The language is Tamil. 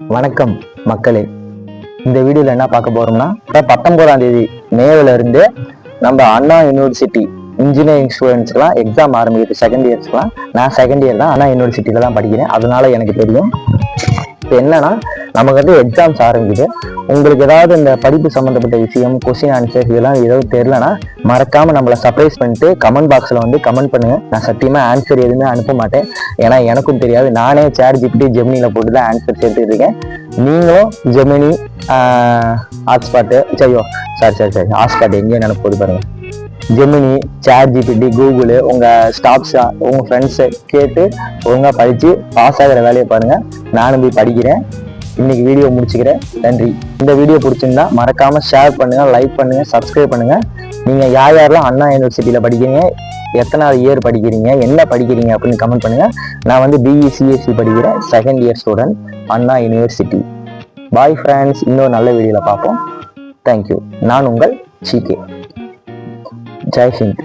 வணக்கம் மக்களே. இந்த வீடியோல என்ன பார்க்க போறோம்னா 19ஆம் தேதி மேல இருந்து நம்ம அண்ணா யூனிவர்சிட்டி இன்ஜினியரிங் ஸ்டூடெண்ட்ஸ்க்குலாம் எக்ஸாம் ஆரம்பிக்குது. செகண்ட் இயர்ஸ்க்குலாம் நான் செகண்ட் இயர் தான் அண்ணா யூனிவர்சிட்டியில தான் படிக்கிறேன், அதனால எனக்கு தெரியும். இப்போ என்னன்னா நமக்கு வந்து எக்ஸாம்ஸ் ஆரம்பிக்குது. உங்களுக்கு ஏதாவது இந்த படிப்பு சம்மந்தப்பட்ட விஷயம், கொஸ்டின் ஆன்சர்ஸ் இதெல்லாம் ஏதாவது தெரிலனா மறக்காம நம்மளை சர்ப்ரைஸ் பண்ணிட்டு கமெண்ட் பாக்ஸ்ல வந்து கமெண்ட் பண்ணுங்க. நான் சத்தியமா ஆன்சர் எதுவுமே அனுப்ப மாட்டேன், ஏன்னா எனக்கும் தெரியாது. நானே ChatGPT ஜெமினில போட்டு தான் ஆன்சர் சேர்த்துட்டு இருக்கேன். நீங்களும் ஜெமினி ஹாட்ஸ்பாட்டு சாரி ஹாட்ஸ்பாட் எங்கேயும் நினைப்பு போது பாருங்க. ஜெமினி, ChatGPT, கூகுள் உங்க ஸ்டாஃப்ஸா உங்க ஃப்ரெண்ட்ஸை கேட்டு ஒழுங்கா படிச்சு பாஸ் ஆகிற வேலையை பாருங்க. நானும் போய் படிக்கிறேன். இன்னைக்கு வீடியோ முடிச்சுக்கிறேன். நன்றி. இந்த வீடியோ பிடிச்சிருந்தா மறக்காம ஷேர் பண்ணுங்க, லைக் பண்ணுங்க, சப்ஸ்கிரைப் பண்ணுங்க. நீங்க யாரெல்லாம் அண்ணா யூனிவர்சிட்டியில படிக்கிறீங்க, எத்தனாவது இயர் படிக்கிறீங்க, என்ன படிக்கிறீங்க அப்படின்னு கமெண்ட் பண்ணுங்க. நான் வந்து BE CSE படிக்கிறேன், செகண்ட் இயர் ஸ்டூடெண்ட், அண்ணா யூனிவர்சிட்டி. பாய் ஃப்ரெண்ட்ஸ், இன்னொரு நல்ல வீடியோல பார்ப்போம். தேங்க்யூ. நான் உங்கள் CK. ஜெய் ஹிந்த்.